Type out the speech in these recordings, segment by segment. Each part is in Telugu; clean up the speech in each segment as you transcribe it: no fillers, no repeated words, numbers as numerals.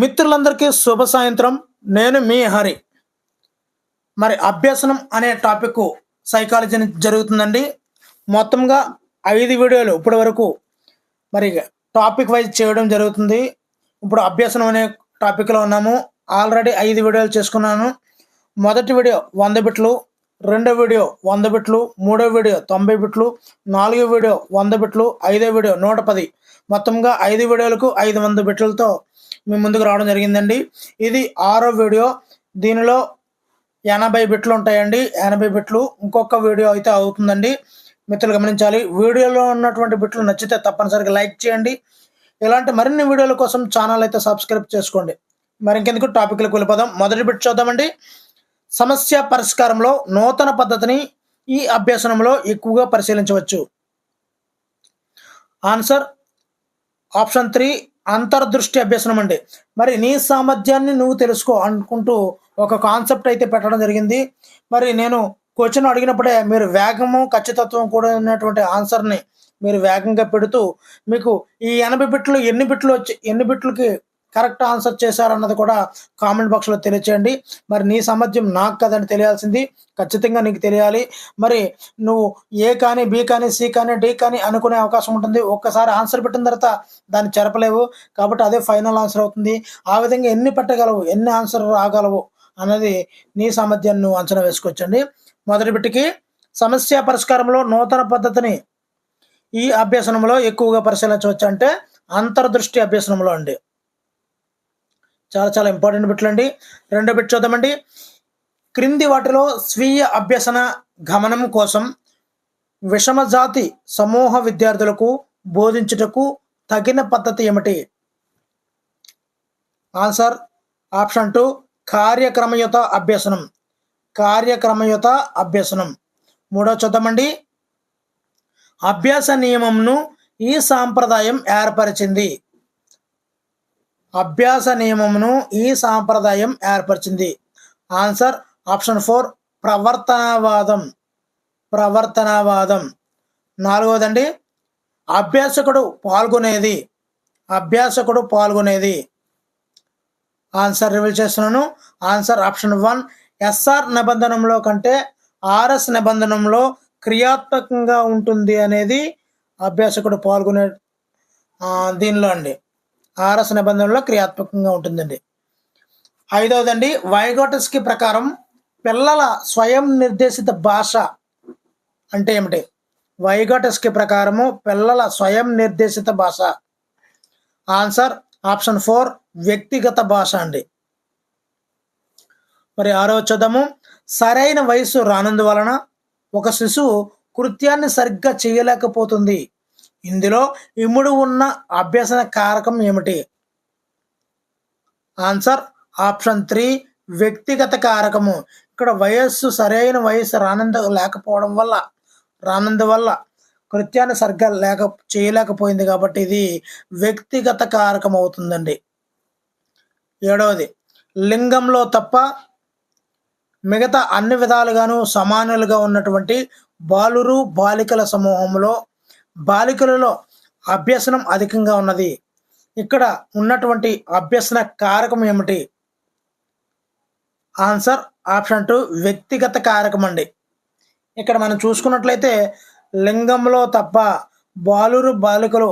మిత్రులందరికీ శుభ సాయంత్రం. నేను మీ హరి. మరి అభ్యసనం అనే టాపిక్ సైకాలజీ జరుగుతుందండి. మొత్తంగా 5 వీడియోలు ఇప్పటి వరకు మరి టాపిక్ వైజ్ చేయడం జరుగుతుంది. ఇప్పుడు అభ్యసనం అనే టాపిక్లో ఉన్నాము. ఆల్రెడీ 5 వీడియోలు చేసుకున్నాను. మొదటి వీడియో 100 బిట్లు, రెండో వీడియో 100 బిట్లు, మూడో వీడియో 90 బిట్లు, నాలుగో వీడియో 100 బిట్లు, ఐదో వీడియో 110. మొత్తంగా 5 వీడియోలకు 500 బిట్లతో మీ ముందుకు రావడం జరిగిందండి. ఇది 6వ వీడియో. దీనిలో 80 బిట్లు ఉంటాయండి. 80 బిట్లు ఇంకొక వీడియో అయితే అవుతుందండి. మిత్రులు గమనించాలి. వీడియోలో ఉన్నటువంటి బిట్లు నచ్చితే తప్పనిసరిగా లైక్ చేయండి. ఇలాంటి మరిన్ని వీడియోల కోసం ఛానల్ అయితే సబ్స్క్రైబ్ చేసుకోండి. మరి ఇంకెందుకు టాపిక్లకు వెళ్ళిపోదాం. మొదటి బిట్ చూద్దామండి. సమస్య పరిష్కారంలో నూతన పద్ధతిని ఈ అభ్యసనంలో ఎక్కువగా పరిశీలించవచ్చు. ఆన్సర్ ఆప్షన్ 3 అంతర్దృష్టి అభ్యసనం అండి. మరి నీ సామర్థ్యాన్ని నువ్వు తెలుసుకో అనుకుంటూ ఒక కాన్సెప్ట్ అయితే పెట్టడం జరిగింది. మరి నేను క్వశ్చన్ అడిగినప్పుడే మీరు వేగము ఖచ్చితత్వం కూడా ఉన్నటువంటి ఆన్సర్ని మీరు వేగంగా పెడుతూ మీకు ఈ 80 బిట్లు ఎన్ని బిట్లకి కరెక్ట్ ఆన్సర్ చేశారన్నది కూడా కామెంట్ బాక్స్లో తెలియచేయండి. మరి నీ సామర్థ్యం నాకు కదని తెలియాల్సింది, ఖచ్చితంగా నీకు తెలియాలి. మరి నువ్వు ఏ కానీ, బి కానీ, సి కానీ, డి కానీ అనుకునే అవకాశం ఉంటుంది. ఒక్కసారి ఆన్సర్ పెట్టిన తర్వాత దాన్ని చెరపలేవు. కాబట్టి అదే ఫైనల్ ఆన్సర్ అవుతుంది. ఆ విధంగా ఎన్ని పెట్టగలవు, ఎన్ని ఆన్సర్ రాగలవు అన్నది నీ సామర్థ్యాన్ని నువ్వు అంచనా వేసుకోవచ్చండి. మొదటి బిట్టికి సమస్య పరిష్కారంలో నూతన పద్ధతిని ఈ అభ్యసనంలో ఎక్కువగా పరిశీలించవచ్చు అంటే అంతర్దృష్టి అభ్యసనంలో అండి. చాలా చాలా ఇంపార్టెంట్ బిట్లు అండి. రెండో బిట్ చూద్దామండి. క్రింది వాటిలో స్వీయ అభ్యసన గమనం కోసం విషమజాతి సమూహ విద్యార్థులకు బోధించుటకు తగిన పద్ధతి ఏమిటి? ఆన్సర్ ఆప్షన్ 2 కార్యక్రమయుత అభ్యసనం. కార్యక్రమయుత అభ్యసనం. మూడో చూద్దామండి. అభ్యాస నియమంను ఈ సాంప్రదాయం ఏర్పరిచింది. అభ్యాస నియమమును ఈ సాంప్రదాయం ఏర్పరిచింది. Answer option 4 ప్రవర్తనవాదం. ప్రవర్తనవాదం. నాలుగవదండి. అభ్యాసకుడు పాల్గొనేది. అభ్యాసకుడు పాల్గొనేది. ఆన్సర్ రివీల్ చేస్తున్నాను. ఆన్సర్ ఆప్షన్ 1 ఎస్ఆర్ నిబంధనంలో కంటే ఆర్ఎస్ నిబంధనంలో క్రియాత్మకంగా ఉంటుంది అనేది అభ్యాసకుడు పాల్గొనే దీనిలో అండి. ఆర్ఎస్ నిబంధనలో క్రియాత్మకంగా ఉంటుందండి. ఐదవదండి. వైగోటస్కి ప్రకారం పిల్లల స్వయం నిర్దేశిత భాష అంటే ఏమిటి? వైగోటస్కి ప్రకారము పిల్లల స్వయం నిర్దేశిత భాష. ఆన్సర్ ఆప్షన్ 4 వ్యక్తిగత భాష అండి. మరి 6వ చూద్దాము. సరైన వయసు రానందువలన ఒక శిశువు కృత్యాన్ని సరిగ్గా చేయలేకపోతుంది. ఇందులో ఇముడు ఉన్న అభ్యసన కారకం ఏమిటి? ఆన్సర్ ఆప్షన్ 3 వ్యక్తిగత కారకము. ఇక్కడ సరైన వయస్సు రానందువల్ల కృత్యాన్ని సరిగ్గా చేయలేకపోయింది కాబట్టి ఇది వ్యక్తిగత కారకం అవుతుందండి. 7వది. లింగంలో తప్ప మిగతా అన్ని విధాలుగాను సమానులుగా ఉన్నటువంటి బాలురు బాలికల సమూహంలో బాలికలలో అభ్యసనం అధికంగా ఉన్నది. ఇక్కడ ఉన్నటువంటి అభ్యసన కారకం ఏమిటి? ఆన్సర్ ఆప్షన్ 2 వ్యక్తిగత కారకం అండి. ఇక్కడ మనం చూసుకున్నట్లయితే లింగంలో తప్ప బాలురు బాలికలు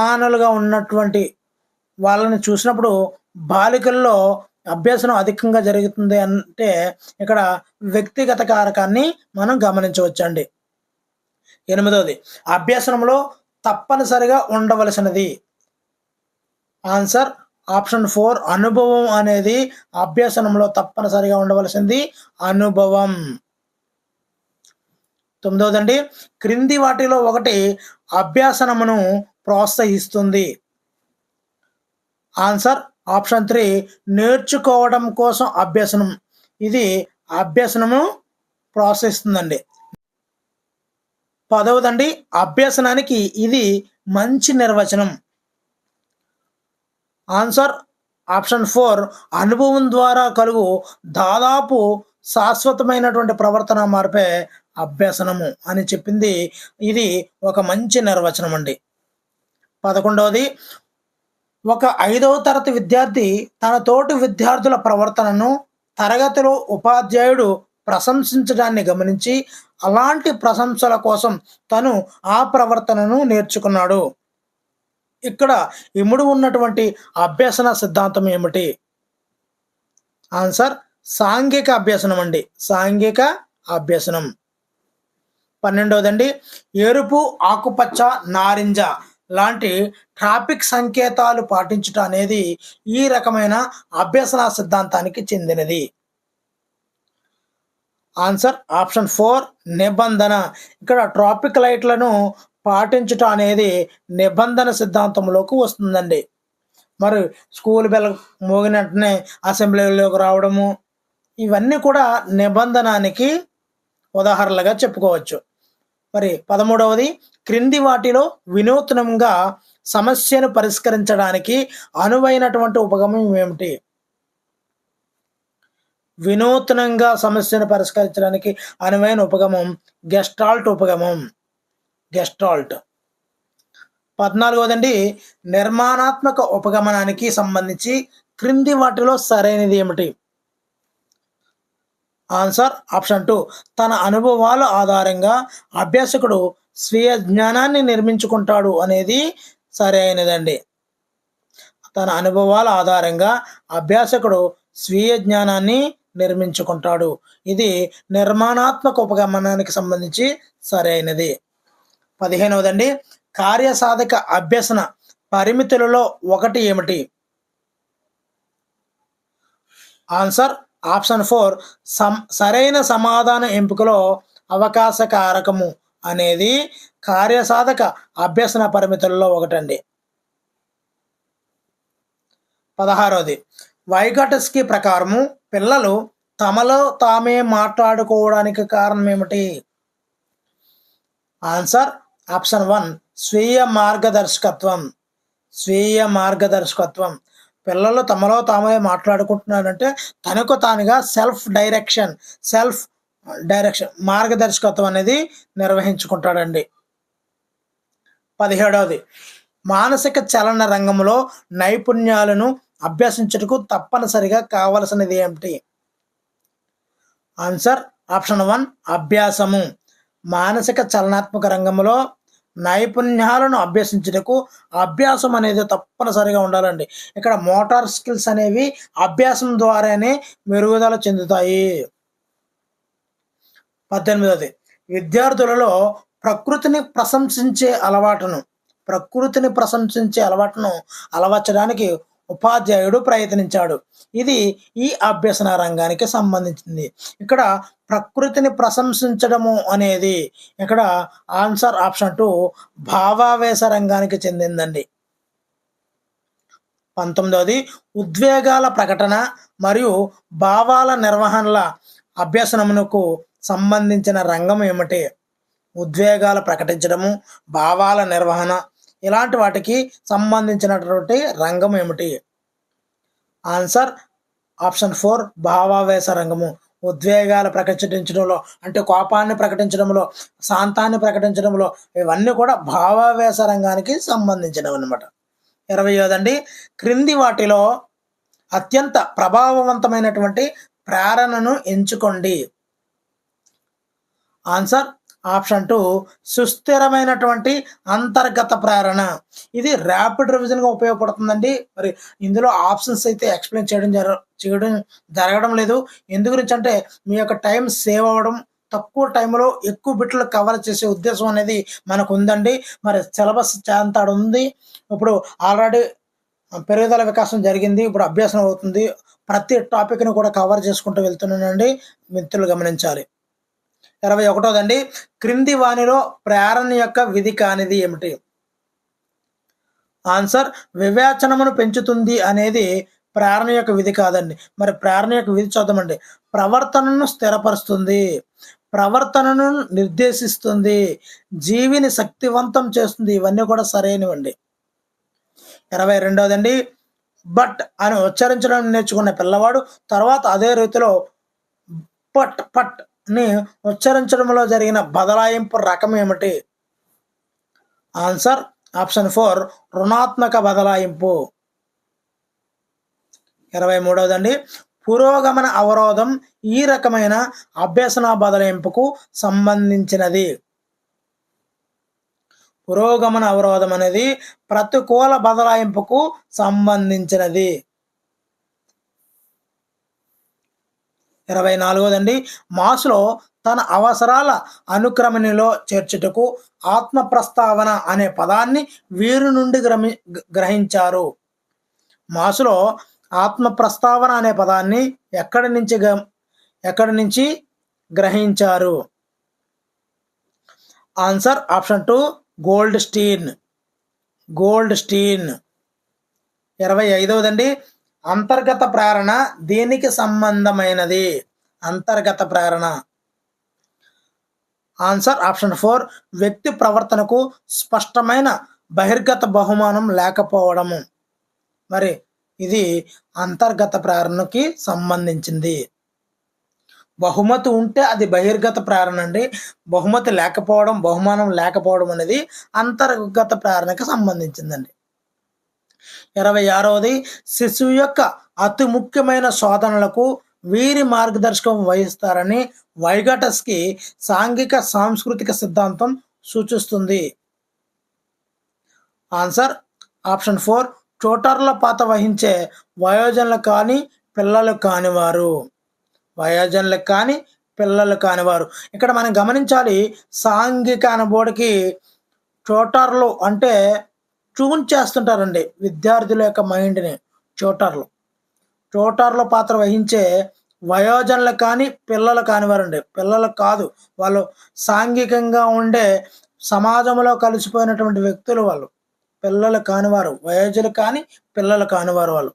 సమానులుగా ఉన్నటువంటి వాళ్ళని చూసినప్పుడు బాలికల్లో అభ్యసనం అధికంగా జరుగుతుంది అంటే ఇక్కడ వ్యక్తిగత కారకాన్ని మనం గమనించవచ్చండి. 8వది. అభ్యసనంలో తప్పనిసరిగా ఉండవలసినది. ఆన్సర్ ఆప్షన్ 4 అనుభవం అనేది అభ్యసనంలో తప్పనిసరిగా ఉండవలసింది అనుభవం. 9వదండి. క్రింది వాటిలో ఒకటి అభ్యాసనమును ప్రోత్సహిస్తుంది. ఆన్సర్ ఆప్షన్ 3 నేర్చుకోవడం కోసం అభ్యసనం. ఇది అభ్యసనము ప్రోత్సహిస్తుందండి. 10వదండి. అభ్యసనానికి ఇది మంచి నిర్వచనం. ఆన్సర్ ఆప్షన్ 4 అనుభవం ద్వారా కలుగు దాదాపు శాశ్వతమైనటువంటి ప్రవర్తన మార్పే అభ్యసనము అని చెప్పింది. ఇది ఒక మంచి నిర్వచనం అండి. 11వది. ఒక 5వ తరగతి విద్యార్థి తన తోటి విద్యార్థుల ప్రవర్తనను తరగతిలో ఉపాధ్యాయుడు ప్రశంసించడాన్ని గమనించి అలాంటి ప్రశంసల కోసం తను ఆ ప్రవర్తనను నేర్చుకున్నాడు. ఇక్కడ ఇముడు ఉన్నటువంటి అభ్యసన సిద్ధాంతం ఏమిటి? ఆన్సర్ సాంఘిక అభ్యసనం అండి. సాంఘిక అభ్యసనం. 12వదండి, ఎరుపు, ఆకుపచ్చ, నారింజ లాంటి ట్రాఫిక్ సంకేతాలు పాటించుట అనేది ఈ రకమైన అభ్యసన సిద్ధాంతానికి చెందినది. ఆన్సర్ ఆప్షన్ 4 నిబంధన. ఇక్కడ ట్రాఫిక్ లైట్లను పాటించుట అనేది నిబంధన సిద్ధాంతంలోకి వస్తుందండి. మరి స్కూల్ బెల్ మోగిన వెంటనే అసెంబ్లీలోకి రావడము ఇవన్నీ కూడా నిబంధనానికి ఉదాహరణలుగా చెప్పుకోవచ్చు. మరి 13వది, క్రింది వాటిలో వినూత్నంగా సమస్యను పరిష్కరించడానికి అనువైనటువంటి ఉపగమం ఏమిటి? వినూత్నంగా సమస్యను పరిష్కరించడానికి అనువైన ఉపగమం గెస్టాల్ట్ ఉపగమం. గెస్టాల్ట్. 14వదండి, నిర్మాణాత్మక ఉపగమనానికి సంబంధించి క్రింది వాటిలో సరైనది ఏమిటి? ఆన్సర్ ఆప్షన్ 2 తన అనుభవాల ఆధారంగా అభ్యాసకుడు స్వీయ జ్ఞానాన్ని నిర్మించుకుంటాడు అనేది సరైనదండి. తన అనుభవాల ఆధారంగా అభ్యాసకుడు స్వీయ జ్ఞానాన్ని నిర్మించుకుంటాడు. ఇది నిర్మాణాత్మక ఉపగమనానికి సంబంధించి సరైనది. 15వదండి, కార్యసాధక అభ్యసన పరిమితులలో ఒకటి ఏమిటి? ఆన్సర్ ఆప్షన్ 4 సరైన సమాధాన ఎంపికలో అవకాశ కారకము అనేది కార్యసాధక అభ్యసన పరిమితులలో ఒకటండి. 16వది, వైగాటస్కీ ప్రకారము పిల్లలు తమలో తామే మాట్లాడుకోవడానికి కారణం ఏమిటి? ఆన్సర్ ఆప్షన్ 1 స్వీయ మార్గదర్శకత్వం. స్వీయ మార్గదర్శకత్వం. పిల్లలు తమలో తామే మాట్లాడుకుంటున్నారంటే తనకు తానుగా సెల్ఫ్ డైరెక్షన్ మార్గదర్శకత్వం అనేది నిర్వహించుకుంటాడండి. 17వది, మానసిక చలన రంగంలో నైపుణ్యాలను అభ్యసించుటకు తప్పనిసరిగా కావలసినది ఏమిటి? ఆన్సర్ ఆప్షన్ 1 అభ్యాసము. మానసిక చలనాత్మక రంగంలో నైపుణ్యాలను అభ్యసించుటకు అభ్యాసం అనేది తప్పనిసరిగా ఉండాలండి. ఇక్కడ మోటార్ స్కిల్స్ అనేవి అభ్యాసం ద్వారానే మెరుగుదల చెందుతాయి. 18వది, విద్యార్థులలో ప్రకృతిని ప్రశంసించే అలవాటును అలవర్చడానికి ఉపాధ్యాయుడు ప్రయత్నించాడు. ఇది ఈ అభ్యసన రంగానికి సంబంధించింది. ఇక్కడ ప్రకృతిని ప్రశంసించడము అనేది ఇక్కడ ఆన్సర్ ఆప్షన్ 2 భావావేశ రంగానికి చెందిందండి. 19వది, ఉద్వేగాల ప్రకటన మరియు భావాల నిర్వహణల అభ్యసనమునకు సంబంధించిన రంగం ఏమిటి? ఉద్వేగాలు ప్రకటించడము, భావాల నిర్వహణ ఇలాంటి వాటికి సంబంధించినటువంటి రంగం ఏమిటి? ఆన్సర్ ఆప్షన్ 4 భావావేశ రంగము. ఉద్వేగాలు ప్రకటించడంలో అంటే కోపాన్ని ప్రకటించడంలో, శాంతాన్ని ప్రకటించడంలో ఇవన్నీ కూడా భావావేశ రంగానికి సంబంధించినవి అన్నమాట. 20వదండి, క్రింది వాటిలో అత్యంత ప్రభావవంతమైనటువంటి ప్రేరణను ఎంచుకోండి. ఆన్సర్ ఆప్షన్ 2 సుస్థిరమైనటువంటి అంతర్గత ప్రేరణ. ఇది ర్యాపిడ్ రివిజన్గా ఉపయోగపడుతుందండి. మరి ఇందులో ఆప్షన్స్ అయితే ఎక్స్ప్లెయిన్ చేయడం జరగడం లేదు. ఎందు గురించి అంటే మీ యొక్క టైం సేవ్ అవ్వడం, తక్కువ టైంలో ఎక్కువ బిట్లు కవర్ చేసే ఉద్దేశం అనేది మనకు ఉందండి. మరి సిలబస్ అంత ఉంది. ఇప్పుడు ఆల్రెడీ పెరుగుదల వికాసం జరిగింది, ఇప్పుడు అభ్యాసం అవుతుంది. ప్రతి టాపిక్ని కూడా కవర్ చేసుకుంటూ వెళ్తున్నానండి, మిత్రులు గమనించాలి. 21వదండి, క్రింది వానిలో ప్రేరణ యొక్క విధి కానిది ఏమిటి? ఆన్సర్ వివేచనమును పెంచుతుంది అనేది ప్రేరణ యొక్క విధి కాదండి. మరి ప్రేరణ యొక్క విధి చూద్దామండి. ప్రవర్తనను స్థిరపరుస్తుంది, ప్రవర్తనను నిర్దేశిస్తుంది, జీవిని శక్తివంతం చేస్తుంది. ఇవన్నీ కూడా సరైనవండి. 22వదండి, బట్ అని ఉచ్చరించడం నేర్చుకున్న పిల్లవాడు తర్వాత అదే రీతిలో పట్ ని ఉచ్చరించడంలో జరిగిన బదలాయింపు రకం ఏమిటి? ఆన్సర్ ఆప్షన్ 4 రుణాత్మక బదలాయింపు. 23వదండి, పురోగమన అవరోధం ఈ రకమైన అభ్యసన బదలాయింపుకు సంబంధించినది. పురోగమన అవరోధం అనేది ప్రతికూల బదలాయింపుకు సంబంధించినది. 24వదండి, మాస్లో తన అవసరాల అనుక్రమణిలో చేర్చుటకు ఆత్మ ప్రస్తావన అనే పదాన్ని వీరి నుండి గ్రహించారు. మాస్లో ఆత్మ ప్రస్తావన అనే పదాన్ని ఎక్కడి నుంచి గ్రహించారు? Answer option 2 Goldstein. 25వదండి, అంతర్గత ప్రేరణ దేనికి సంబంధమైనది? అంతర్గత ప్రేరణ. ఆన్సర్ ఆప్షన్ 4 వ్యక్తి ప్రవర్తనకు స్పష్టమైన బహిర్గత బహుమానం లేకపోవడము. మరి ఇది అంతర్గత ప్రేరణకి సంబంధించింది. బహుమతి ఉంటే అది బహిర్గత ప్రేరణ అండి. బహుమతి లేకపోవడం, బహుమానం లేకపోవడం అనేది అంతర్గత ప్రేరణకి సంబంధించిందండి. 26వది, శిశువు యొక్క అతి ముఖ్యమైన శోధనలకు వీరి మార్గదర్శకం వహిస్తారని వైగాటస్కి సాంఘిక సాంస్కృతిక సిద్ధాంతం సూచిస్తుంది. ఆన్సర్ ఆప్షన్ 4 ట్యూటర్ల పాత్ర వహించే వయోజనులు కానీ పిల్లలు కానివారు. ఇక్కడ మనం గమనించాలి, సాంఘిక అనబోడికి ట్యూటర్లు అంటే ట్యూన్ చేస్తుంటారండి విద్యార్థుల యొక్క మైండ్ని. ట్యూటర్ల పాత్ర వహించే వయోజనులు కానీ పిల్లలు కానివారండి. పిల్లలు కాదు, వాళ్ళు సాంఘికంగా ఉండే సమాజంలో కలిసిపోయినటువంటి వ్యక్తులు వాళ్ళు. పిల్లలు కానివారు, వయోజనులు కానీ పిల్లలు కానివారు వాళ్ళు.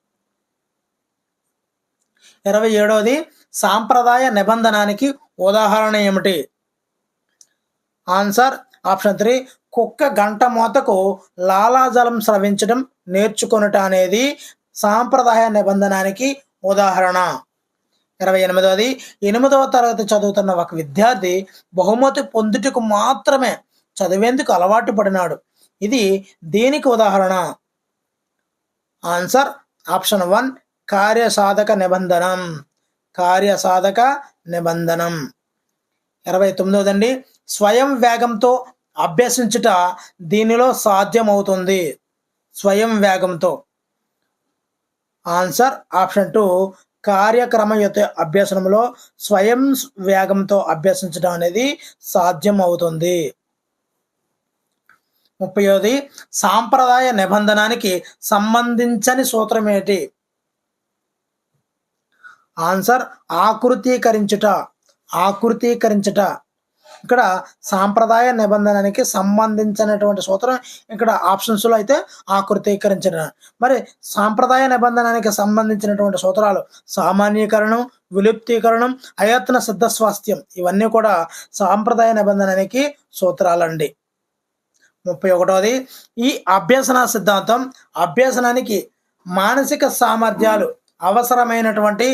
27వది, సాంప్రదాయ నిబంధనానికి ఉదాహరణ ఏమిటి? ఆన్సర్ ఆప్షన్ 3 కుక్క గంట మోతకు లాలాజలం స్రవించడం నేర్చుకొనుట అనేది సాంప్రదాయ నిబంధనానికి ఉదాహరణ. 28వది, 8వ తరగతి చదువుతున్న ఒక విద్యార్థి బహుమతి పొందుటకు మాత్రమే చదివేందుకు అలవాటు పడినాడు. ఇది దేనికి ఉదాహరణ? Answer option 1 కార్యసాధక నిబంధనం. 29వదండి, స్వయం వేగంతో అభ్యసించుట దీనిలో సాధ్యమవుతుంది. స్వయం వేగంతో. ఆన్సర్ ఆప్షన్ 2 కార్యక్రమయుత అభ్యసనంలో స్వయం వేగంతో అభ్యసించడం అనేది సాధ్యం అవుతుంది. 30వది, సాంప్రదాయ నిబంధనానికి సంబంధించని సూత్రం ఏంటి? ఆన్సర్ ఆకృతీకరించుట. ఇక్కడ సాంప్రదాయ నిబంధనకి సంబంధించినటువంటి సూత్రం ఇక్కడ ఆప్షన్స్లో అయితే ఆకృతీకరించడం. మరి సాంప్రదాయ నిబంధనకి సంబంధించినటువంటి సూత్రాలు సామాన్యీకరణం, విలుప్తీకరణం, అయత్న సిద్ధస్వాస్థ్యం ఇవన్నీ కూడా సాంప్రదాయ నిబంధనకి సూత్రాలండి. 31వది, ఈ అభ్యసన సిద్ధాంతం అభ్యసనానికి మానసిక సామర్థ్యాలు అవసరమైనటువంటి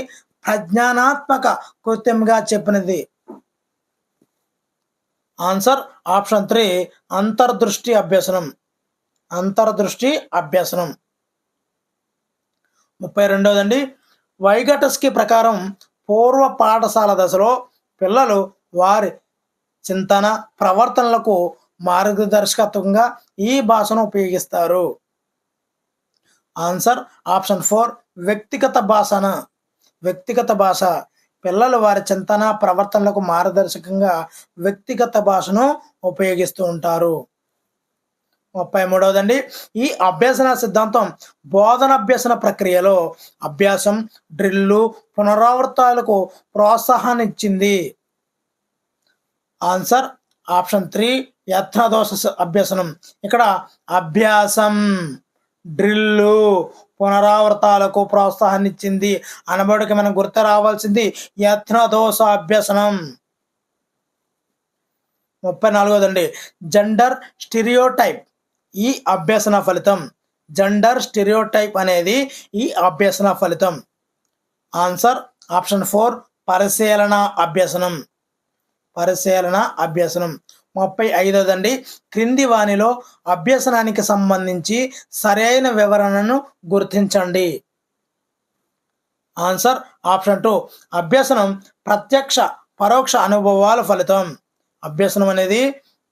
ప్రజ్ఞానాత్మక కృత్యంగా చెప్పినది. ఆన్సర్ ఆప్షన్ 3 అంతర్దృష్టి అభ్యసనం. 32వదండి, వైగాటస్కి ప్రకారం పూర్వ పాఠశాల దశలో పిల్లలు వారి చింతన ప్రవర్తనలకు మార్గదర్శకత్వంగా ఈ భాషను ఉపయోగిస్తారు. ఆన్సర్ ఆప్షన్ 4 వ్యక్తిగత భాష. పిల్లలు వారి చింతన ప్రవర్తనలకు మార్గదర్శకంగా వ్యక్తిగత భాషను ఉపయోగిస్తూ ఉంటారు. 33వదండి, ఈ అభ్యసన సిద్ధాంతం బోధనాభ్యసన ప్రక్రియలో అభ్యాసం, డ్రిల్లు, పునరావృతాలకు ప్రోత్సాహాన్నిచ్చింది. ఆన్సర్ ఆప్షన్ 3 యత్నదోష అభ్యసనం. ఇక్కడ అభ్యాసం, డ్రిల్లు, పునరావృతాలకు ప్రోత్సాహాన్నిచ్చింది అనబడికి మనం గుర్తు రావాల్సింది యత్నదోష అభ్యసనం. 34వదండి, జెండర్ స్టీరియోటైప్ ఈ అభ్యసన ఫలితం. అనేది ఈ అభ్యసన ఫలితం. ఆన్సర్ ఆప్షన్ 4 పరిశీలన అభ్యసనం. 35వదండి, క్రింది వానిలో అభ్యసనానికి సంబంధించి సరైన వివరణను గుర్తించండి. ఆన్సర్ ఆప్షన్ 2 అభ్యసనం ప్రత్యక్ష పరోక్ష అనుభవాల ఫలితం. అభ్యసనం అనేది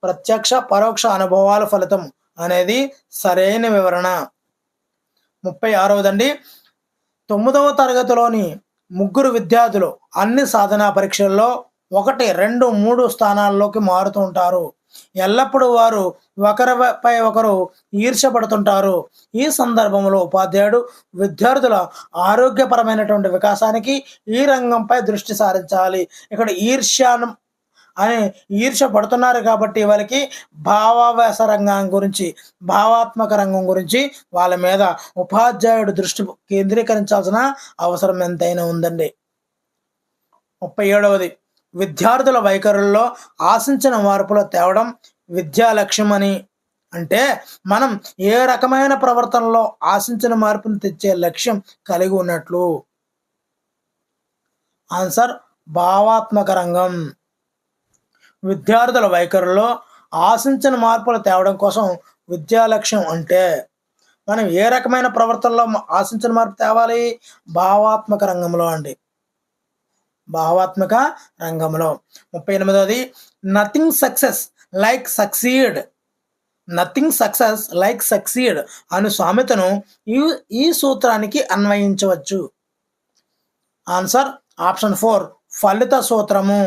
ప్రత్యక్ష పరోక్ష అనుభవాల ఫలితం అనేది సరైన వివరణ. 36వదండి, 9వ తరగతిలోని ముగ్గురు విద్యార్థులు అన్ని సాధనా పరీక్షల్లో 1, 2, 3 స్థానాల్లోకి మారుతూ ఉంటారు. ఎల్లప్పుడూ వారు ఒకరిపై ఒకరు ఈర్ష్యపడుతుంటారు. ఈ సందర్భంలో ఉపాధ్యాయుడు విద్యార్థుల ఆరోగ్యపరమైనటువంటి వికాసానికి ఈ రంగంపై దృష్టి సారించాలి. ఇక్కడ ఈర్ష్య పడుతున్నారు కాబట్టి వాళ్ళకి భావావేశ రంగం గురించి, భావాత్మక రంగం గురించి వాళ్ళ మీద ఉపాధ్యాయుడు దృష్టి కేంద్రీకరించాల్సిన అవసరం ఎంతైనా ఉందండి. 37వది, విద్యార్థుల వైఖరుల్లో ఆశించిన మార్పులు తేవడం విద్యా లక్ష్యం అని. అంటే మనం ఏ రకమైన ప్రవర్తనలో ఆశించిన మార్పును తెచ్చే లక్ష్యం కలిగి ఉన్నట్లు. ఆన్సర్ భావాత్మక రంగం. విద్యార్థుల వైఖరుల్లో ఆశించిన మార్పులు తేవడం కోసం విద్యా లక్ష్యం అంటే మనం ఏ రకమైన ప్రవర్తనలో ఆశించిన మార్పు తేవాలి? భావాత్మక రంగంలో అండి, భావాత్మక రంగంలో. 38వది, nothing success like succeed. Nothing success like succeed అను సామెతను ఈ సూత్రానికి అన్వయించవచ్చు. ఆన్సర్ ఆప్షన్ 4 ఫలిత సూత్రము.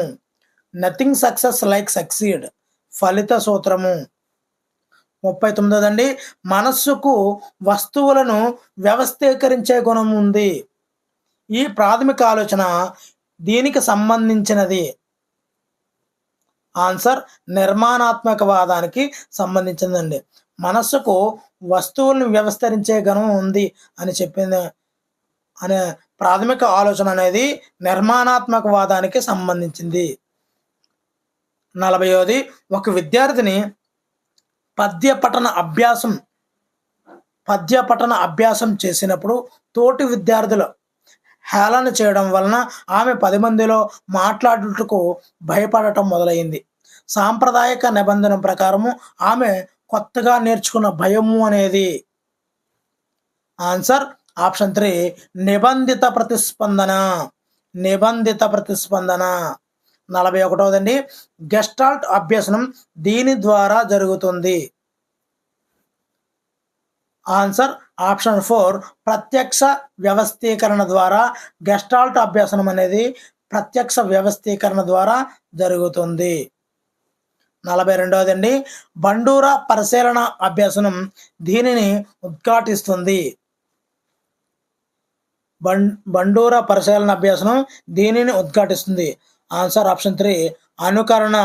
నథింగ్ సక్సెస్ లైక్ సక్సీడ్ ఫలిత సూత్రము. 39వదండి, మనస్సుకు వస్తువులను వ్యవస్థీకరించే గుణం ఉంది. ఈ ప్రాథమిక ఆలోచన దీనికి సంబంధించినది. ఆన్సర్ నిర్మాణాత్మకవాదానికి సంబంధించిందండి. మనస్సుకు వస్తువులను వ్యవస్థరించే గుణం ఉంది అని చెప్పింది అనే ప్రాథమిక ఆలోచన అనేది నిర్మాణాత్మకవాదానికి సంబంధించింది. 40వది, ఒక విద్యార్థిని పద్య పఠన అభ్యాసం చేసినప్పుడు తోటి విద్యార్థులు హేళన చేయడం వలన ఆమె 10 మందిలో మాట్లాడుటకు భయపడటం మొదలైంది. సాంప్రదాయక నిబంధన ప్రకారము ఆమె కొత్తగా నేర్చుకున్న భయము అనేది. ఆన్సర్ ఆప్షన్ 3 నిబంధిత ప్రతిస్పందన. నిబంధిత ప్రతిస్పందన. 41వదండి, గెస్టాల్ట్ అభ్యసనం దీని ద్వారా జరుగుతుంది. ఆన్సర్ ఆప్షన్ 4 ప్రత్యక్ష వ్యవస్థీకరణ ద్వారా. గెస్టాల్ట్ అభ్యసనం అనేది ప్రత్యక్ష వ్యవస్థీకరణ ద్వారా జరుగుతుంది. 42వదండి, బండూరా పరిశీలన అభ్యసనం దీనిని ఉద్ఘాటిస్తుంది. బండూరా పరిశీలన అభ్యసనం దీనిని ఉద్ఘాటిస్తుంది. ఆన్సర్ ఆప్షన్ 3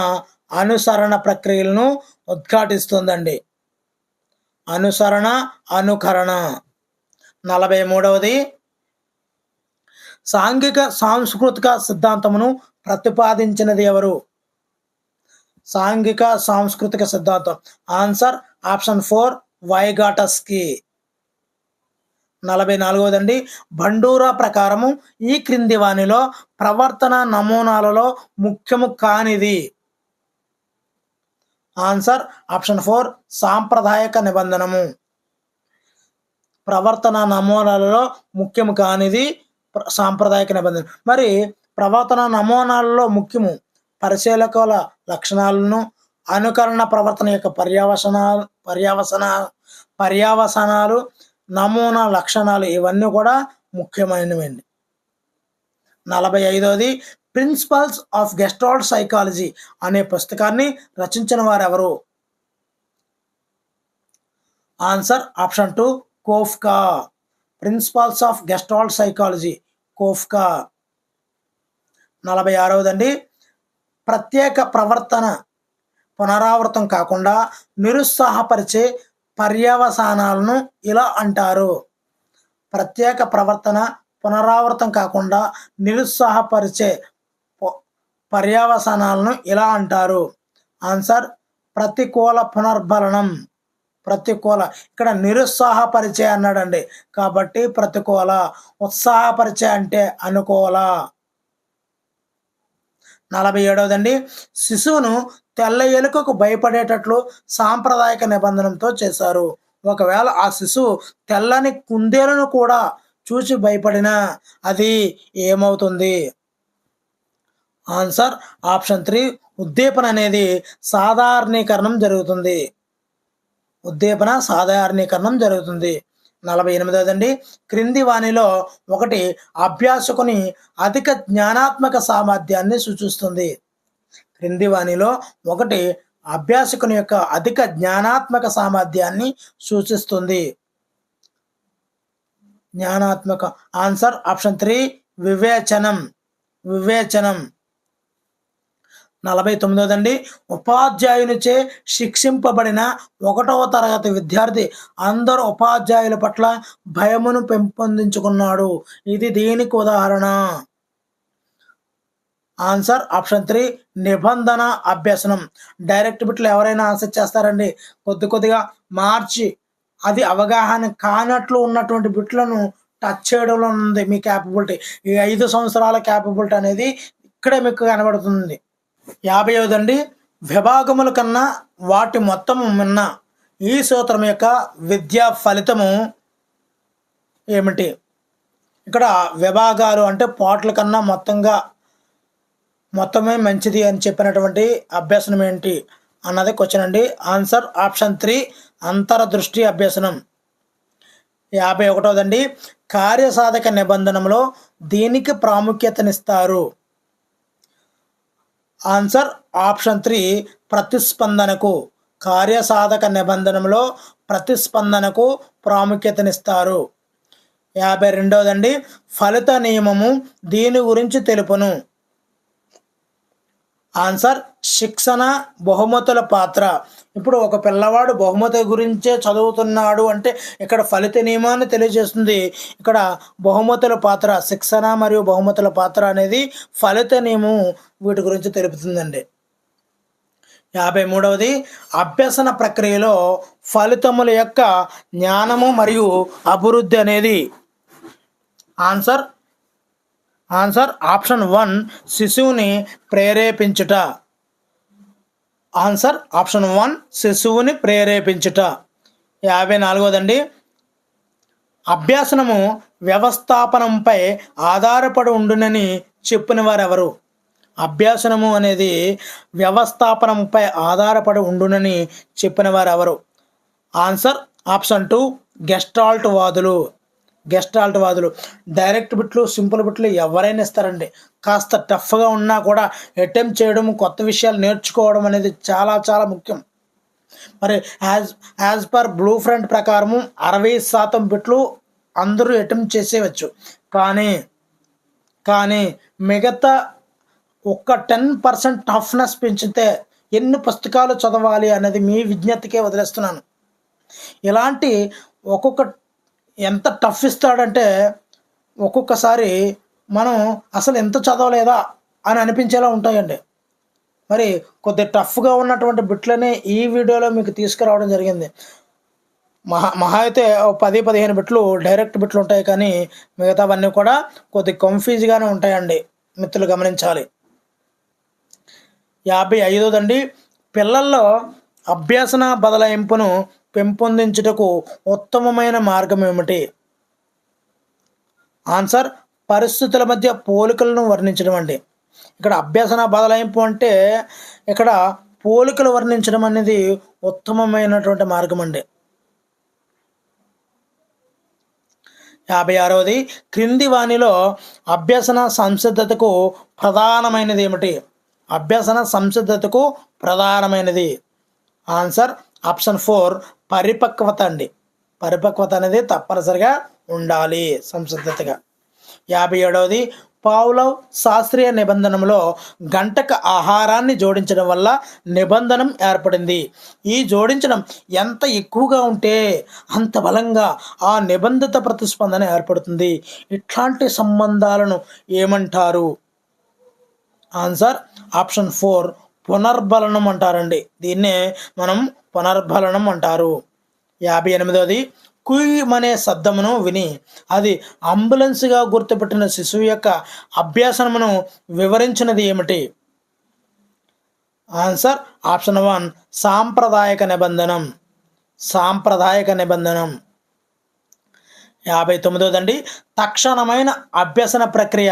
అనుసరణ ప్రక్రియలను ఉద్ఘాటిస్తుందండి. అనుకరణ. 43వది, సాంఘిక సాంస్కృతిక సిద్ధాంతమును ప్రతిపాదించినది ఎవరు? సాంఘిక సాంస్కృతిక సిద్ధాంతం. Answer option 4 వైగాటస్కీ. 44వదండి, బండూరా ప్రకారము ఈ క్రింది వానిలో ప్రవర్తన నమూనాలలో ముఖ్యము కానిది. ఆన్సర్ ఆప్షన్ 4 సాంప్రదాయక నిబంధనము. ప్రవర్తన నమూనాలలో ముఖ్యము కానిది సాంప్రదాయక నిబంధన. మరి ప్రవర్తన నమూనాలలో ముఖ్యము పరిశీలకుల లక్షణాలను, అనుకరణ ప్రవర్తన యొక్క పర్యవసనాలు, నమూనా లక్షణాలు ఇవన్నీ కూడా ముఖ్యమైనవండి. 45వది, ప్రిన్సిపల్స్ ఆఫ్ గెస్టాల్ట్ సైకాలజీ అనే పుస్తకాన్ని రచించిన వారెవరు? Answer option 2 Koffka. Principles of gestalt psychology Koffka. 46వదండి, ప్రత్యేక ప్రవర్తన పునరావృతం కాకుండా నిరుత్సాహపరిచే పర్యవసానాలను ఇలా అంటారు. ప్రత్యేక ప్రవర్తన పునరావృతం కాకుండా నిరుత్సాహపరిచే పర్యవసానాలను ఇలా అంటారు. ఆన్సర్ ప్రతికూల పునర్బలనం. ప్రతికూల. ఇక్కడ నిరుత్సాహపరిచే అన్నాడండి కాబట్టి ప్రతికూల. ఉత్సాహపరిచే అంటే అనుకూల. 47వదండి, శిశువును తెల్ల ఎలుకకు భయపడేటట్లు సాంప్రదాయక నిబంధనతో చేశారు. ఒకవేళ ఆ శిశువు తెల్లని కుందేలును కూడా చూసి భయపడినా అది ఏమవుతుంది? ఆన్సర్ ఆప్షన్ 3 ఉద్దీపన అనేది సాధారణీకరణం జరుగుతుంది. ఉద్దీపన సాధారణీకరణం జరుగుతుంది. 48దండి, క్రింది వానిలో ఒకటి అభ్యాసకుని అధిక జ్ఞానాత్మక సామర్థ్యాన్ని సూచిస్తుంది. క్రింది వానిలో ఒకటి అభ్యాసకుని యొక్క అధిక జ్ఞానాత్మక సామర్థ్యాన్ని సూచిస్తుంది. జ్ఞానాత్మక ఆన్సర్ ఆప్షన్ 3 వివేచనం. వివేచనం. 49దండి, ఉపాధ్యాయునిచే శిక్షింపబడిన 1వ తరగతి విద్యార్థి అందరు ఉపాధ్యాయుల పట్ల భయమును పెంపొందించుకున్నాడు. ఇది దేనికి ఉదాహరణ? ఆన్సర్ ఆప్షన్ 3 నిబంధన అభ్యసనం. డైరెక్ట్ బిట్లు ఎవరైనా ఆన్సర్ చేస్తారండి, కొద్దిగా మార్చి అది అవగాహన కానట్లు ఉన్నటువంటి బిట్లను టచ్ చేయడంలో ఉంది మీ క్యాపబిలిటీ. ఈ 5 సంవత్సరాల క్యాపబిలిటీ అనేది ఇక్కడే మీకు కనబడుతుంది. 50దండి, విభాగముల కన్నా వాటి మొత్తము మిన్న. ఈ సూత్రం యొక్క విద్యా ఫలితము ఏమిటి? ఇక్కడ విభాగాలు అంటే పాటల కన్నా మొత్తమే మంచిది అని చెప్పినటువంటి అభ్యసనం ఏంటి అన్నది క్వశ్చన్ అండి. ఆన్సర్ ఆప్షన్ 3 అంతర్దృష్టి అభ్యసనం. 51దండి, కార్యసాధక నిబంధనలో దీనికి ప్రాముఖ్యతనిస్తారు. Answer option 3 ప్రతిస్పందనకు. కార్యసాధక నిబంధనలో ప్రతిస్పందనకు ప్రాముఖ్యతనిస్తారు. 52దండి, ఫలిత నియమము దీని గురించి తెలుపును. ఆన్సర్ శిక్షణ బహుమతుల పాత్ర. ఇప్పుడు ఒక పిల్లవాడు బహుమతి గురించే చదువుతున్నాడు అంటే ఇక్కడ ఫలిత నియమాన్ని తెలియజేస్తుంది. ఇక్కడ బహుమతుల పాత్ర, శిక్షణ మరియు బహుమతుల పాత్ర అనేది ఫలిత నియమం వీటి గురించి తెలుపుతుందండి. 53వది, అభ్యసన ప్రక్రియలో ఫలితముల యొక్క జ్ఞానము మరియు అభివృద్ధి అనేది. ఆన్సర్ ఆప్షన్ 1 శిశువుని ప్రేరేపించుట. ఆన్సర్ ఆప్షన్ 1 శిశువుని ప్రేరేపించుట. 54దండి, అభ్యాసనము వ్యవస్థాపనంపై ఆధారపడి ఉండునని చెప్పిన వారెవరు? అభ్యాసనము అనేది వ్యవస్థాపనంపై ఆధారపడి ఉండునని చెప్పిన వారెవరు? ఆన్సర్ ఆప్షన్ 2 గెస్టాల్ట్ వాదులు. డైరెక్ట్ బిట్లు, సింపుల్ బిట్లు ఎవరైనా ఇస్తారండి. కాస్త టఫ్గా ఉన్నా కూడా అటెంప్ట్ చేయడం, కొత్త విషయాలు నేర్చుకోవడం అనేది చాలా చాలా ముఖ్యం. మరి యాజ్ పర్ బ్లూ ప్రింట్ ప్రకారము 60% బిట్లు అందరూ అటెంప్ట్ చేసేయవచ్చు. కానీ మిగతా ఒక్క 10% టఫ్నెస్ పెంచితే ఎన్ని పుస్తకాలు చదవాలి అనేది మీ విజ్ఞతకే వదిలేస్తున్నాను. ఇలాంటి ఒక్కొక్క ఎంత టఫ్ ఇస్తాడంటే ఒక్కొక్కసారి మనం అసలు ఎంత చదవలేదా అని అనిపించేలా ఉంటాయండి. మరి కొద్ది టఫ్గా ఉన్నటువంటి బిట్లనే ఈ వీడియోలో మీకు తీసుకురావడం జరిగింది. మహా అయితే 10-15 బిట్లు డైరెక్ట్ బిట్లు ఉంటాయి, కానీ మిగతావన్నీ కూడా కొద్ది కన్ఫ్యూజ్గానే ఉంటాయండి, మిత్రులు గమనించాలి. 55దండి, పిల్లల్లో అభ్యసన బదలాయింపును పెంపొందించుటకు ఉత్తమమైన మార్గం ఏమిటి? ఆన్సర్ పరిస్థితుల మధ్య పోలికలను వర్ణించడం అండి. ఇక్కడ అభ్యసన బదలాయింపు అంటే ఇక్కడ పోలికలు వర్ణించడం అనేది ఉత్తమమైనటువంటి మార్గం అండి. 56వది, క్రింది వానిలో అభ్యసన సంసిద్ధతకు ప్రధానమైనది ఏమిటి? అభ్యసన సంసిద్ధతకు ప్రధానమైనది. ఆన్సర్ ఆప్షన్ 4 పరిపక్వత అండి. పరిపక్వత అనేది తప్పనిసరిగా ఉండాలి సంసిద్ధతగా. 57వది, పావ్లోవ్ శాస్త్రీయ నిబంధనలో గంటకు ఆహారాన్ని జోడించడం వల్ల నిబంధనం ఏర్పడింది. ఈ జోడించడం ఎంత ఎక్కువగా ఉంటే అంత బలంగా ఆ నిబంధిత ప్రతిస్పందన ఏర్పడుతుంది. ఇట్లాంటి సంబంధాలను ఏమంటారు? ఆన్సర్ ఆప్షన్ 4 పునర్బలనం అంటారండి. దీన్నే మనం పునర్బలనం అంటారు. 58వది, కుయ్యమనే శబ్దమును విని అది అంబులెన్స్గా గుర్తుపెట్టిన శిశువు యొక్క అభ్యాసనమును వివరించినది ఏమిటి? ఆన్సర్ ఆప్షన్ 1 సాంప్రదాయక నిబంధనం. 59దండి, తక్షణమైన అభ్యసన ప్రక్రియ.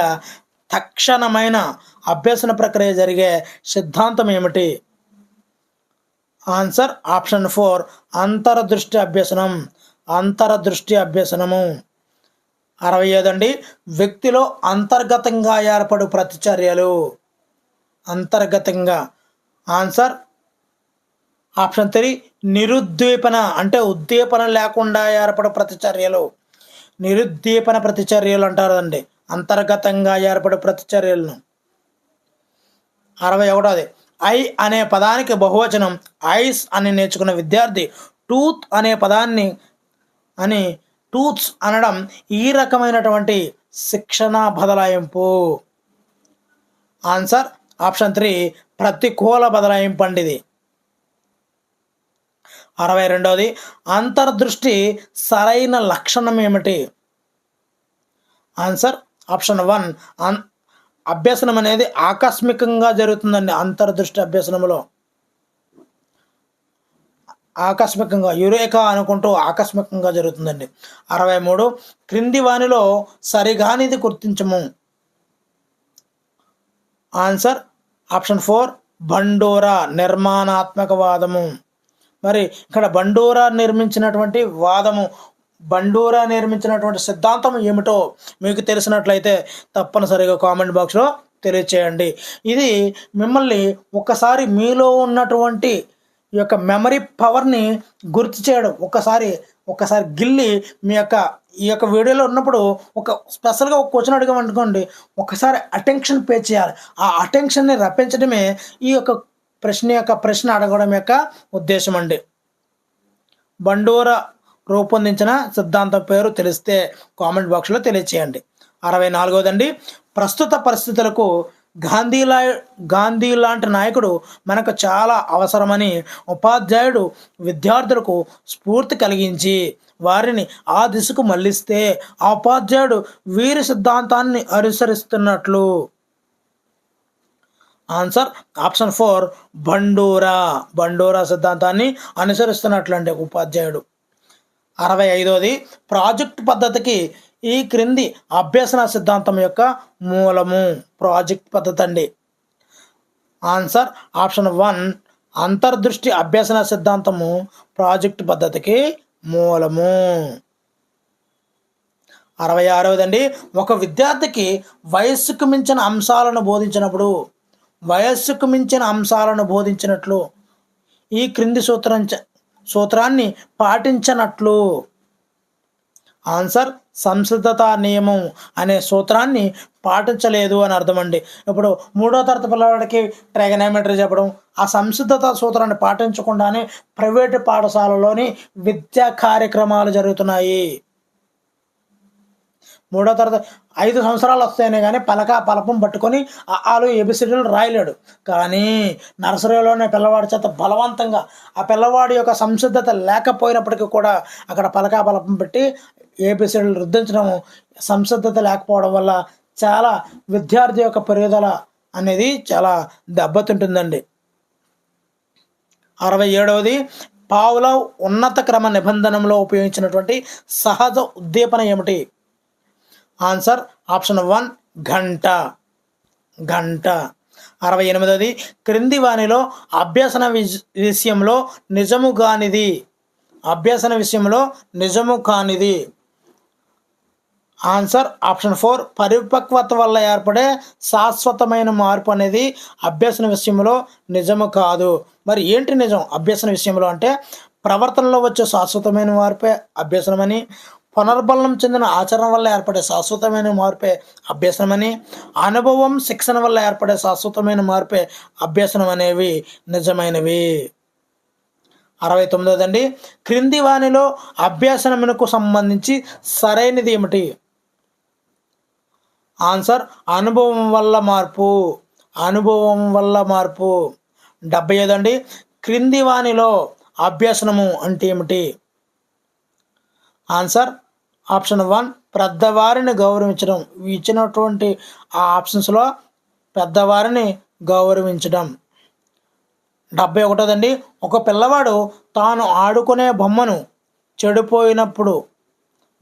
తక్షణమైన అభ్యసన ప్రక్రియ జరిగే సిద్ధాంతం ఏమిటి? ఆన్సర్ ఆప్షన్ 4 అంతర్దృష్టి అభ్యసనం. అంతర్దృష్టి అభ్యసనము. 65 అండి, వ్యక్తిలో అంతర్గతంగా ఏర్పడు ప్రతిచర్యలు. అంతర్గతంగా. ఆన్సర్ ఆప్షన్ 3 నిరుద్దీపన, అంటే ఉద్దీపన లేకుండా ఏర్పడే ప్రతిచర్యలు. నిరుద్దీపన ప్రతిచర్యలు అంటారు అండి అంతర్గతంగా ఏర్పడే ప్రతిచర్యలను. 61ది, ఐ అనే పదానికి బహువచనం ఐస్ అని నేర్చుకున్న విద్యార్థి టూత్ అనే పదాన్ని అని టూత్స్ అనడం ఈ రకమైనటువంటి శిక్షణ బదలాయింపు. ఆన్సర్ ఆప్షన్ 3 ప్రతికూల బదలాయింపు అండి ఇది. 62ది, అంతర్దృష్టి సరైన లక్షణం ఏమిటి? ఆన్సర్ ఆప్షన్ 1 అభ్యసనం అనేది ఆకస్మికంగా జరుగుతుందండి. అంతర్దృష్టి అభ్యసనంలో ఆకస్మికంగా యురేకా అనుకుంటూ ఆకస్మికంగా జరుగుతుందండి. 63 క్రింది వానిలో సరిగానిది గుర్తించము. Answer option 4 బండోరా నిర్మాణాత్మకవాదము. మరి ఇక్కడ బండూరా నిర్మించినటువంటి సిద్ధాంతం ఏమిటో మీకు తెలిసినట్లయితే తప్పనిసరిగా కామెంట్ బాక్స్లో తెలియచేయండి. ఇది మిమ్మల్ని ఒకసారి మీలో ఉన్నటువంటి ఈ యొక్క మెమరీ పవర్ని గుర్తు చేయడం, ఒకసారి గిల్లి ఈ యొక్క వీడియోలో ఉన్నప్పుడు స్పెషల్గా ఒక క్వశ్చన్ అడిగామనుకోండి, ఒకసారి అటెన్షన్ పే చేయాలి. ఆ అటెన్షన్ని రప్పించడమే ఈ యొక్క ప్రశ్న అడగడం యొక్క ఉద్దేశం అండి. బండూరా రూపొందించిన సిద్ధాంతం పేరు తెలిస్తే కామెంట్ బాక్స్లో తెలియచేయండి. 64దండి, ప్రస్తుత పరిస్థితులకు గాంధీ లాంటి నాయకుడు మనకు చాలా అవసరమని ఉపాధ్యాయుడు విద్యార్థులకు స్ఫూర్తి కలిగించి వారిని ఆ దిశకు మళ్లిస్తే ఆ ఉపాధ్యాయుడు వీరి సిద్ధాంతాన్ని అనుసరిస్తున్నట్లు. ఆన్సర్ ఆప్షన్ 4 బండూరా సిద్ధాంతాన్ని అనుసరిస్తున్నట్లు అండి ఉపాధ్యాయుడు. 65ది, ప్రాజెక్ట్ పద్ధతికి ఈ క్రింది అభ్యసన సిద్ధాంతం యొక్క మూలము. ప్రాజెక్ట్ పద్ధతి అండి. ఆన్సర్ ఆప్షన్ 1 అంతర్దృష్టి అభ్యసన సిద్ధాంతము ప్రాజెక్ట్ పద్ధతికి మూలము. 66దండి, ఒక విద్యార్థికి వయస్సుకు మించిన అంశాలను బోధించినట్లు ఈ క్రింది సూత్రాన్ని పాటించనట్లు. ఆన్సర్ సంసిద్ధత నియమం అనే సూత్రాన్ని పాటించలేదు అని అర్థం అండి. ఇప్పుడు 3వ తరగతి పిల్లవాడికి ట్రైగనామెట్రీ చెప్పడం, ఆ సంసిద్ధత సూత్రాన్ని పాటించకుండానే ప్రైవేటు పాఠశాలలోని విద్యా కార్యక్రమాలు జరుగుతున్నాయి. 3వ తరగతి 5 సంవత్సరాలు వస్తేనే కానీ పలపం పట్టుకొని ఆలు ఏబిసిడీలు రాయలేడు. కానీ నర్సరీలోనే పిల్లవాడి చేత బలవంతంగా ఆ పిల్లవాడి యొక్క సంసిద్ధత లేకపోయినప్పటికీ కూడా అక్కడ పలపం పెట్టి ఏబిసిడీలు రుద్దించడం, సంసిద్ధత లేకపోవడం వల్ల చాలా విద్యార్థి యొక్క పెరుగుదల అనేది చాలా దెబ్బతింటుందండి. 67వది, పావ్లోవ్ ఉన్నత క్రమ నిబంధనలో ఉపయోగించినటువంటి సహజ ఉద్దీపన ఏమిటి? ఆన్సర్ ఆప్షన్ 1 గంట. 68వది, క్రింది వానిలో అభ్యసన విషయంలో నిజము కానిది. ఆన్సర్ ఆప్షన్ 4 పరిపక్వత వల్ల ఏర్పడే శాశ్వతమైన మార్పు అనేది అభ్యసన విషయంలో నిజము కాదు. మరి ఏంటి నిజం అభ్యసన విషయంలో అంటే, ప్రవర్తనలో వచ్చే శాశ్వతమైన మార్పే అభ్యసనమని, పునర్బలం చెందిన ఆచరణ వల్ల ఏర్పడే శాశ్వతమైన మార్పే అభ్యసనమని, అనుభవం శిక్షణ వల్ల ఏర్పడే శాశ్వతమైన మార్పే అభ్యసనం అనేవి నిజమైనవి. 69దండి, క్రింది వానిలో అభ్యసనమునకు సంబంధించి సరైనది ఏమిటి? ఆన్సర్ అనుభవం వల్ల మార్పు. 75దండి, క్రింది వానిలో అభ్యసనము అంటే ఏమిటి? ఆన్సర్ ఆప్షన్ 1 పెద్దవారిని గౌరవించడం. ఇచ్చినటువంటి ఆ ఆప్షన్స్లో పెద్దవారిని గౌరవించడం. 71దండి, ఒక పిల్లవాడు తాను ఆడుకునే బొమ్మను చెడిపోయినప్పుడు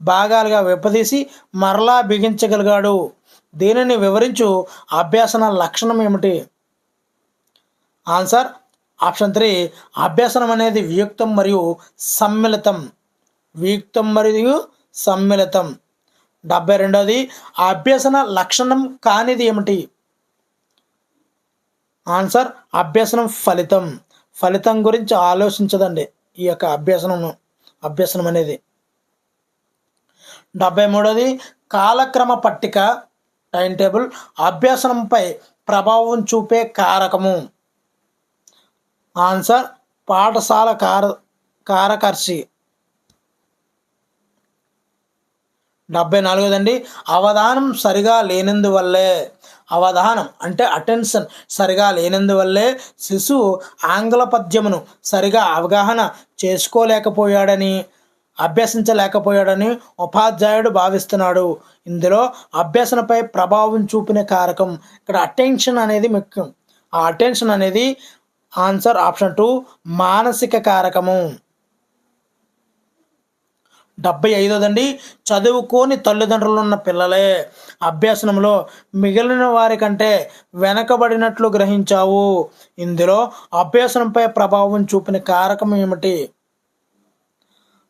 భాగాలుగా విప్పదీసి మరలా బిగించగలిగాడు. దీనిని వివరించు అభ్యాసన లక్షణం ఏమిటి? ఆన్సర్ ఆప్షన్ 3 అభ్యాసనం అనేది వియుక్తం మరియు సమ్మిళితం. వియుక్తం మరియు సమ్మిళితం. 72ది అభ్యసన లక్షణం కానిది ఏమిటి? ఆన్సర్ అభ్యసనం ఫలితం. ఫలితం గురించి ఆలోచించదండి ఈ యొక్క అభ్యసనం అనేది. 73ది కాలక్రమ పట్టిక టైం టేబుల్ అభ్యసనంపై ప్రభావం చూపే కారకము. ఆన్సర్ పాఠశాల కారకర్షి. 74దండి అవధానం సరిగా లేనందువల్లే. అవధానం అంటే అటెన్షన్ సరిగా లేనందువల్లే శిశువు ఆంగ్ల పద్యమును సరిగా అవగాహన చేసుకోలేకపోయాడని, అభ్యసించలేకపోయాడని ఉపాధ్యాయుడు భావిస్తున్నాడు. ఇందులో అభ్యసనపై ప్రభావం చూపిన కారకం ఇక్కడ అటెన్షన్ అనేది ముఖ్యం. ఆ అటెన్షన్ అనేది ఆన్సర్ ఆప్షన్ 2 మానసిక కారకము. 75దండి చదువుకోని తల్లిదండ్రులు ఉన్న పిల్లలే అభ్యసనంలో మిగిలిన వారి కంటే వెనకబడినట్లు గ్రహించావు. ఇందులో అభ్యసనంపై ప్రభావం చూపిన కారకం ఏమిటి?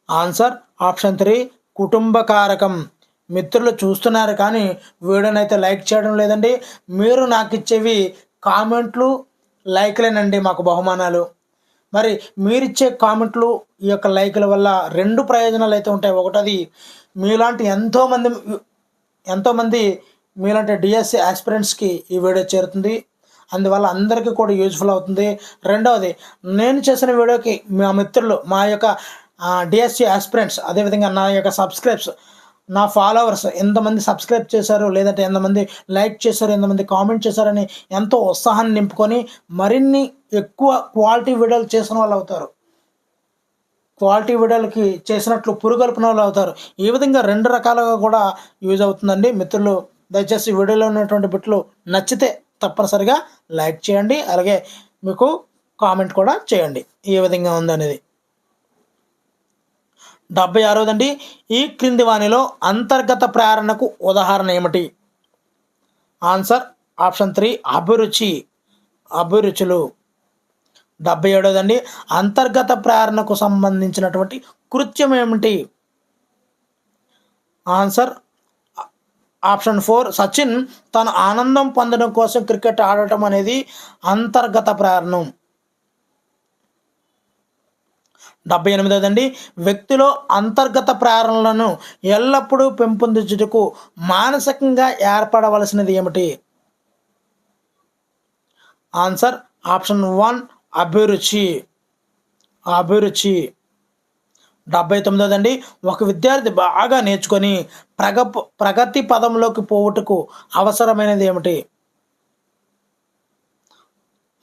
ఆన్సర్ ఆప్షన్ 3 కుటుంబ కారకం. మిత్రులు చూస్తున్నారు కానీ వీడియోనైతే లైక్ చేయడం లేదండి. మీరు నాకు ఇచ్చేవి కామెంట్లు, లైక్లేనండి మాకు బహుమానాలు. మరి మీరిచ్చే కామెంట్లు, ఈ యొక్క లైకుల వల్ల 2 ప్రయోజనాలు అయితే ఉంటాయి. ఒకటది మీలాంటి ఎంతోమంది మీలాంటి డిఎస్సి ఆస్పిరెంట్స్కి ఈ వీడియో చేరుతుంది. అందువల్ల అందరికీ కూడా యూజ్ఫుల్ అవుతుంది. రెండవది నేను చేసిన వీడియోకి మా మిత్రులు, మా యొక్క డిఎస్సి ఆస్పిరెంట్స్, అదేవిధంగా నా యొక్క సబ్స్క్రైబ్స్, నా ఫాలోవర్స్ ఎంతమంది సబ్స్క్రైబ్ చేశారు, లేదంటే ఎంతమంది లైక్ చేశారు, ఎంతమంది కామెంట్ చేశారని ఎంతో ఉత్సాహాన్ని నింపుకొని మరిన్ని ఎక్కువ క్వాలిటీ వీడియోలు చేసిన వాళ్ళు అవుతారు. క్వాలిటీ వీడియోలకి చేసినట్లు పురుగొల్పిన వాళ్ళు అవుతారు. ఈ విధంగా 2 రకాలుగా కూడా యూజ్ అవుతుందండి. మిత్రులు దయచేసి వీడియోలో ఉన్నటువంటి బిట్లు నచ్చితే తప్పనిసరిగా లైక్ చేయండి. అలాగే మీకు కామెంట్ కూడా చేయండి ఏ విధంగా ఉందనేది. 76దండి ఈ క్రింది వానిలో అంతర్గత ప్రేరణకు ఉదాహరణ ఏమిటి? ఆన్సర్ ఆప్షన్ 3 అభిరుచులు. 77దండి అంతర్గత ప్రేరణకు సంబంధించినటువంటి కృత్యం ఏమిటి? ఆన్సర్ ఆప్షన్ 4 సచిన్ తన ఆనందం పొందడం కోసం క్రికెట్ ఆడటం అనేది అంతర్గత ప్రేరణం. 78దండి వ్యక్తిలో అంతర్గత ప్రేరణలను ఎల్లప్పుడూ పెంపొందించుటకు మానసికంగా ఏర్పడవలసినది ఏమిటి? ఆన్సర్ ఆప్షన్ 1 అభిరుచి. 79దండి ఒక విద్యార్థి బాగా నేర్చుకొని ప్రగతి పదంలోకి పోవుటకు అవసరమైనది ఏమిటి?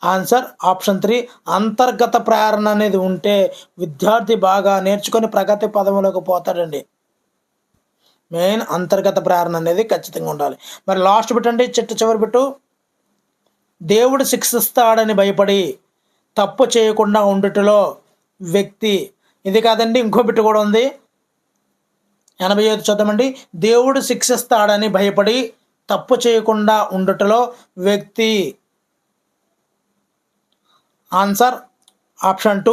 ఆన్సర్ ఆప్షన్ 3 అంతర్గత ప్రేరణ అనేది ఉంటే విద్యార్థి బాగా నేర్చుకొని ప్రగతి పదంలోకి పోతాడండి. మెయిన్ అంతర్గత ప్రేరణ అనేది ఖచ్చితంగా ఉండాలి. మరి లాస్ట్ బిట్ అండి, చివరి బిట్టు. దేవుడు శిక్షిస్తాడని భయపడి తప్పు చేయకుండా ఉండుటలో వ్యక్తి. ఇది కాదండి, ఇంకో బిట్టు కూడా ఉంది. 85 చూద్దామండి. దేవుడు శిక్షిస్తాడని భయపడి తప్పు చేయకుండా ఉండుటలో వ్యక్తి. Answer option 2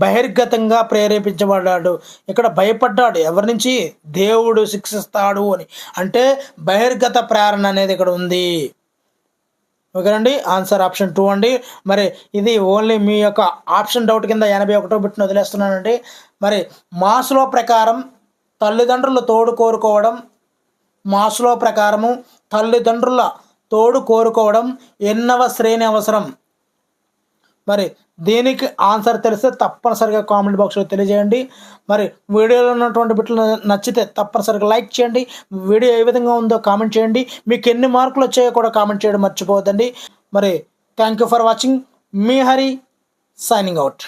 బహిర్గతంగా ప్రేరేపించబడ్డాడు. ఇక్కడ భయపడ్డాడు ఎవరి నుంచి? దేవుడు శిక్షిస్తాడు అని. అంటే బహిర్గత ప్రేరణ అనేది ఇక్కడ ఉంది. ఓకేనండి, ఆన్సర్ ఆప్షన్ 2 అండి. మరి ఇది ఓన్లీ మీ యొక్క ఆప్షన్ డౌట్ కింద 81వ బిట్ను వదిలేస్తున్నానండి. మరి మాస్లో ప్రకారం తల్లిదండ్రుల తోడు కోరుకోవడం ఎన్నవ శ్రేణి అవసరం? మరి దీనికి ఆన్సర్ తెలిస్తే తప్పనిసరిగా కామెంట్ బాక్స్లో తెలియజేయండి. మరి వీడియోలో ఉన్నటువంటి బిట్లు నచ్చితే తప్పనిసరిగా లైక్ చేయండి. వీడియో ఏ విధంగా ఉందో కామెంట్ చేయండి. మీకు ఎన్ని మార్కులు వచ్చాయో కూడా కామెంట్ చేయడం మర్చిపోవద్దండి. మరి thank you for watching. Me Hari signing out.